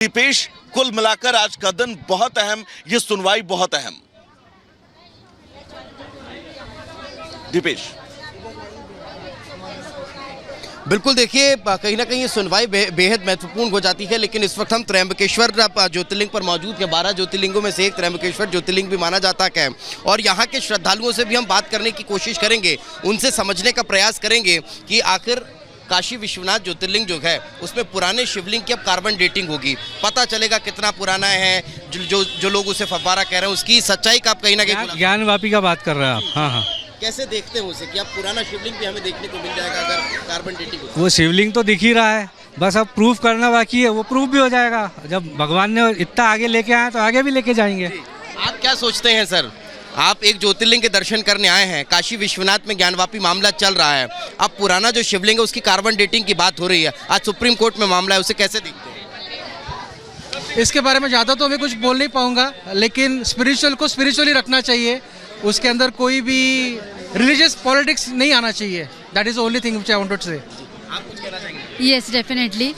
दीपेश, कुल मिलाकर आज का दिन बहुत अहम, ये सुनवाई बहुत अहम। दीपेश, बिल्कुल, देखिए कहीं ना कहीं ये सुनवाई बेहद महत्वपूर्ण हो जाती है। लेकिन इस वक्त हम त्र्यंबकेश्वर ज्योतिर्लिंग पर मौजूद हैं। 12 ज्योतिर्लिंगों में से एक त्र्यंबकेश्वर ज्योतिर्लिंग भी माना जाता है और यहाँ के श्रद्धालुओं से भी हम बात करने की कोशिश करेंगे, उनसे समझने का प्रयास करेंगे कि आखिर काशी विश्वनाथ ज्योतिर्लिंग जो है उसमें पुराने शिवलिंग की अब कार्बन डेटिंग होगी। पता चलेगा कितना पुराना है, जो लोग उसे फव्वारा कह रहे हैं उसकी सच्चाई का आप कहीं ना कहीं ज्ञानवापी का बात कर रहे हैं आप। हाँ हाँ, कैसे देखते हैं उसे कि अब पुराना शिवलिंग भी हमें देखने को मिल जाएगा अगर कार्बन डेटिंग हो? वो शिवलिंग तो दिख ही रहा है, बस अब प्रूफ करना बाकी है। वो प्रूफ भी हो जाएगा जब भगवान ने इतना आगे लेके आए तो आगे भी लेके जाएंगे। आप क्या सोचते हैं सर? आप एक ज्योतिर्लिंग के दर्शन करने आए हैं, काशी विश्वनाथ में ज्ञानवापी मामला चल रहा है, अब पुराना जो शिवलिंग है उसकी कार्बन डेटिंग की बात हो रही है, आज सुप्रीम कोर्ट में मामला है, उसे कैसे देखते हैं? इसके बारे में ज़्यादा तो मैं कुछ बोल नहीं पाऊंगा, लेकिन स्पिरिचुअल को स्पिरिचुअली रखना चाहिए, उसके अंदर कोई भी रिलीजियस पॉलिटिक्स नहीं आना चाहिए। That is only thing which I wanted to say. आप कुछ कहना चाहेंगे? Yes, definitely.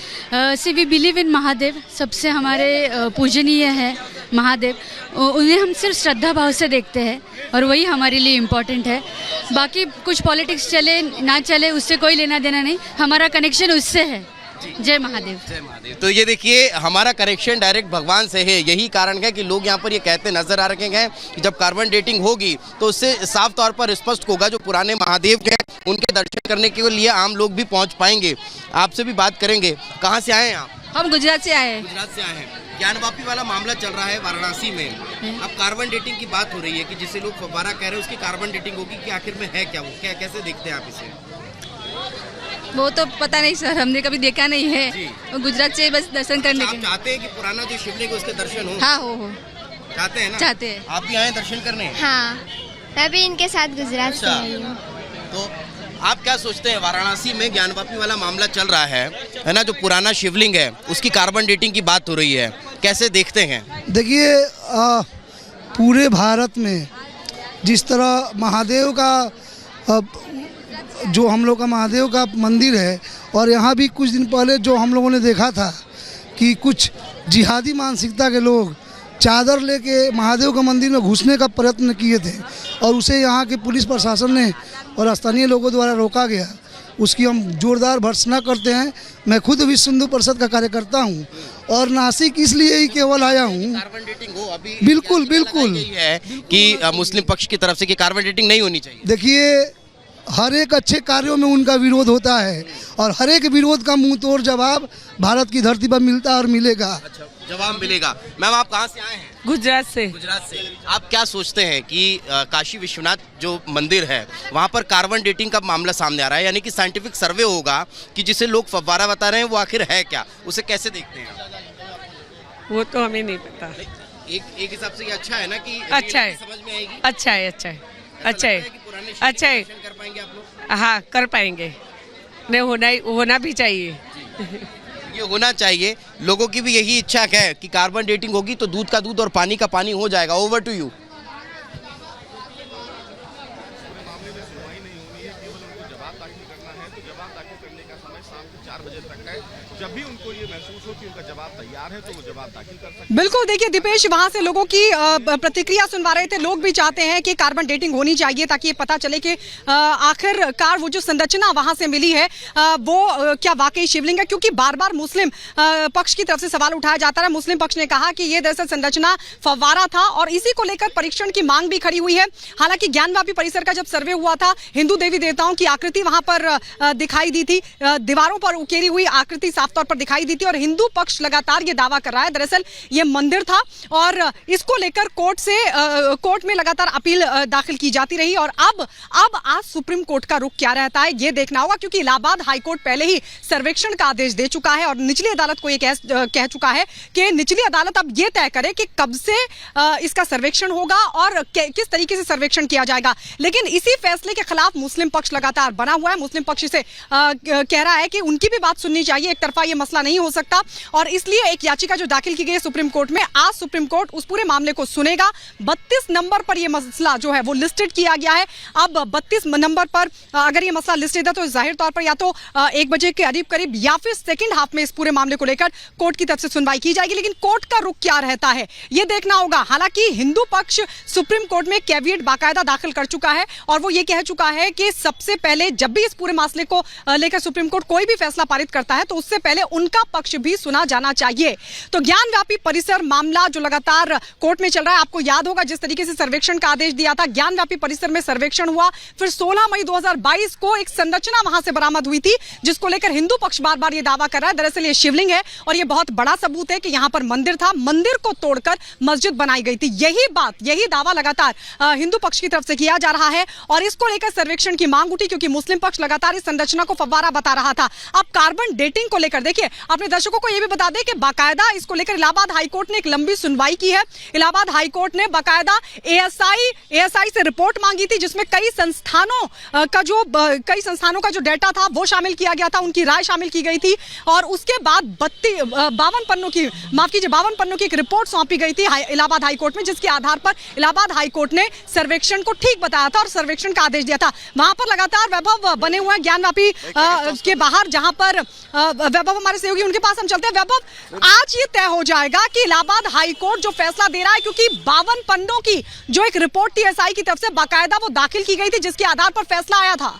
See we believe in Mahadev, सबसे हमारे पूजनीय है महादेव। उन्हें हम सिर्फ श्रद्धा भाव से देखते हैं और वही हमारे लिए इम्पोर्टेंट है। बाकी कुछ पॉलिटिक्स चले ना चले उससे कोई लेना देना नहीं, हमारा कनेक्शन उससे है। जय महादेव। जय महादेव। तो ये देखिए, हमारा कनेक्शन डायरेक्ट भगवान से है। यही कारण है कि लोग यहाँ पर ये कहते नजर आ रहे हैं कि जब कार्बन डेटिंग होगी तो उससे साफ तौर पर स्पष्ट होगा जो पुराने महादेव हैं उनके दर्शन करने के लिए आम लोग भी पहुँच पाएंगे। आपसे भी बात करेंगे। कहाँ से आए हैं आप? हम गुजरात से आए हैं। गुजरात से आए हैं। ज्ञानवापी वाला मामला चल रहा है वाराणसी में, अब कार्बन डेटिंग की बात हो रही है कि जिसे लोग फव्वारा कह रहे हैं उसकी कार्बन डेटिंग होगी कि आखिर में है क्या, वो क्या, कैसे देखते हैं आप इसे? वो तो पता नहीं सर, हमने कभी देखा नहीं है। गुजरात से बस दर्शन करने के। आप चाहते हैं कि पुराना जो शिवलिंग है उसके दर्शन हो? हाँ, हो चाहते हैं ना? चाहते हैं। आप भी आए दर्शन करने? हाँ, मैं भी इनके साथ गुजरात से आई हूँ। तो आप क्या सोचते हैं, वाराणसी में ज्ञानवापी वाला मामला चल रहा है ना, जो पुराना शिवलिंग है उसकी कार्बन डेटिंग की बात हो रही है, कैसे देखते हैं? देखिए, पूरे भारत में जिस तरह महादेव का जो हम लोग का महादेव का मंदिर है, और यहाँ भी कुछ दिन पहले जो हम लोगों ने देखा था कि कुछ जिहादी मानसिकता के लोग चादर लेके महादेव का मंदिर में घुसने का प्रयत्न किए थे और उसे यहाँ के पुलिस प्रशासन ने और स्थानीय लोगों द्वारा रोका गया। उसकी हम जोरदार भर्त्सना करते हैं। मैं खुद विश्व हिंदू परिषद का कार्यकर्ता हूँ और नासिक इसलिए ही केवल आया हूँ। कार्बन डेटिंग हो अभी? बिल्कुल बिल्कुल है कि मुस्लिम पक्ष की तरफ से कि कार्बन डेटिंग नहीं होनी चाहिए। देखिए, हर एक अच्छे कार्यों में उनका विरोध होता है और हर एक विरोध का मुंह तोड़ जवाब भारत की धरती पर मिलता है और मिलेगा। अच्छा, जवाब मिलेगा। मैम, आप कहाँ से आए हैं? गुजरात से। गुजरात से। आप क्या सोचते हैं कि काशी विश्वनाथ जो मंदिर है वहाँ पर कार्बन डेटिंग का मामला सामने आ रहा है, यानी कि साइंटिफिक सर्वे होगा कि जिसे लोग फव्वारा बता रहे हैं वो आखिर है क्या, उसे कैसे देखते हैं? वो तो हमें नहीं पता। एक हिसाब से ये अच्छा है ना कि अच्छा है, समझ में आएगी। अच्छा है, अच्छा है, अच्छा है, अच्छा है। कर पाएंगे आप लोग? हाँ, कर पाएंगे। नहीं, होना भी चाहिए। ये होना चाहिए। लोगों की भी यही इच्छा है कि कार्बन डेटिंग होगी तो दूध का दूध और पानी का पानी हो जाएगा। Over to you. जब भी उनको ये महसूस हो कि उनका जवाब तैयार है तो वो जवाब दाखिल कर सकते हैं। बिल्कुल, देखिए दीपेश, वहां से लोगों की प्रतिक्रिया सुनवा रहे थे। लोग भी चाहते हैं कि कार्बन डेटिंग होनी चाहिए ताकि ये पता चले कि आखिरकार वो जो संरचना वहां से मिली है वो क्या वाकई शिवलिंग है, क्योंकि बार बार मुस्लिम पक्ष की तरफ से सवाल उठाया जाता है। मुस्लिम पक्ष ने कहा कि ये दरअसल संरचना फव्वारा था और इसी को लेकर परीक्षण की मांग भी खड़ी हुई है। हालांकि ज्ञानवापी परिसर का जब सर्वे हुआ था, हिंदू देवी देवताओं की आकृति वहां पर दिखाई दी थी, दीवारों पर उकेरी हुई आकृति साफ तौर पर दिखाई दी थी और हिंदू पक्ष लगातार ये दावा कर रहा है दरअसल ये मंदिर था और इसको लेकर कोर्ट में लगातार अपील दाखिल की जाती रही। और अब आज सुप्रीम कोर्ट का रुख क्या रहता है ये देखना होगा, क्योंकि इलाहाबाद हाईकोर्ट पहले ही सर्वेक्षण का आदेश दे चुका है और निचली अदालत को ये कह चुका है कि निचली अदालत अब ये तय करे कि कब से इसका सर्वेक्षण होगा और किस तरीके से सर्वेक्षण किया जाएगा। लेकिन इसी फैसले के खिलाफ मुस्लिम पक्ष लगातार बना हुआ है। मुस्लिम पक्ष से कह रहा है कि उनकी भी बात सुननी चाहिए, एक तरफा ये मसला नहीं हो सकता और इसलिए एक एक याचिका जो दाखिल की गई है सुप्रीम कोर्ट में, आज सुप्रीम कोर्ट उस पूरे मामले को सुनेगा। 32 नंबर पर यह मसला जो है वो लिस्टेड किया गया है। अब 32 नंबर पर अगर ये मसला लिस्टेड है तो जाहिर तौर पर या तो 1 बजे के करीब या फिर सेकंड हाफ में इस पूरे मामले को लेकर कोर्ट की तरफ से सुनवाई की जाएगी। लेकिन कोर्ट का रुख क्या रहता है ये देखना होगा। हालांकि हिंदू पक्ष सुप्रीम कोर्ट में कैविएट बाकायदा दाखिल कर चुका है और वो ये कह चुका है कि सबसे पहले जब भी इस पूरे मसले को लेकर सुप्रीम कोर्ट कोई भी फैसला पारित करता है तो उससे पहले उनका पक्ष भी सुना जाना चाहिए। तो ज्ञानव्यापी परिसर मामला जो लगातार कोर्ट में चल रहा है, आपको याद होगा जिस तरीके से सर्वेक्षण का आदेश दिया था, ज्ञानव्यापी परिसर में सर्वेक्षण हुआ, फिर 16 मई 2022 को एक संरचना वहां से बरामद हुई थी जिसको लेकर हिंदू पक्ष बार बार ये दावा कर रहा है दरअसल ये शिवलिंग है और ये बहुत बड़ा सबूत है कि यहां पर मंदिर था, मंदिर को तोड़कर मस्जिद बनाई गई थी। यही दावा लगातार हिंदू पक्ष की तरफ से किया जा रहा है और इसको लेकर सर्वेक्षण की मांग उठी क्योंकि मुस्लिम पक्ष लगातार इस संरचना को फव्वारा बता रहा था। अब कार्बन डेटिंग को लेकर देखिए, अपने दर्शकों को यह भी बता दें कि बाकायदा इसको लेकर इलाहाबाद हाईकोर्ट ने एक लंबी सुनवाई की है। इलाहाबाद हाईकोर्ट ने बाकायदा एएसआई से रिपोर्ट मांगी थी जिसमें कई संस्थानों का जो डेटा था वो शामिल किया गया था, उनकी राय शामिल की गई थी और उसके बाद 52 पन्नों की एक रिपोर्ट सौंपी गई थी इलाहाबाद हाईकोर्ट में, जिसके आधार पर इलाहाबाद हाईकोर्ट ने सर्वेक्षण को ठीक बताया था और सर्वेक्षण का आदेश दिया था। वहां पर लगातार वैभव बने हुए हैं ज्ञानव्यापी के बाहर, जहां पर वैभव हमारे सहयोगी, उनके पास हम चलते हैं। वैभव, आज ये तय हो जाएगा कि इलाहाबाद हाईकोर्ट जो फैसला दे रहा है, क्योंकि 52 पन्नों की जो एक रिपोर्ट थी एसआई की तरफ से बाकायदा वो दाखिल की गई थी जिसके आधार पर फैसला आया था।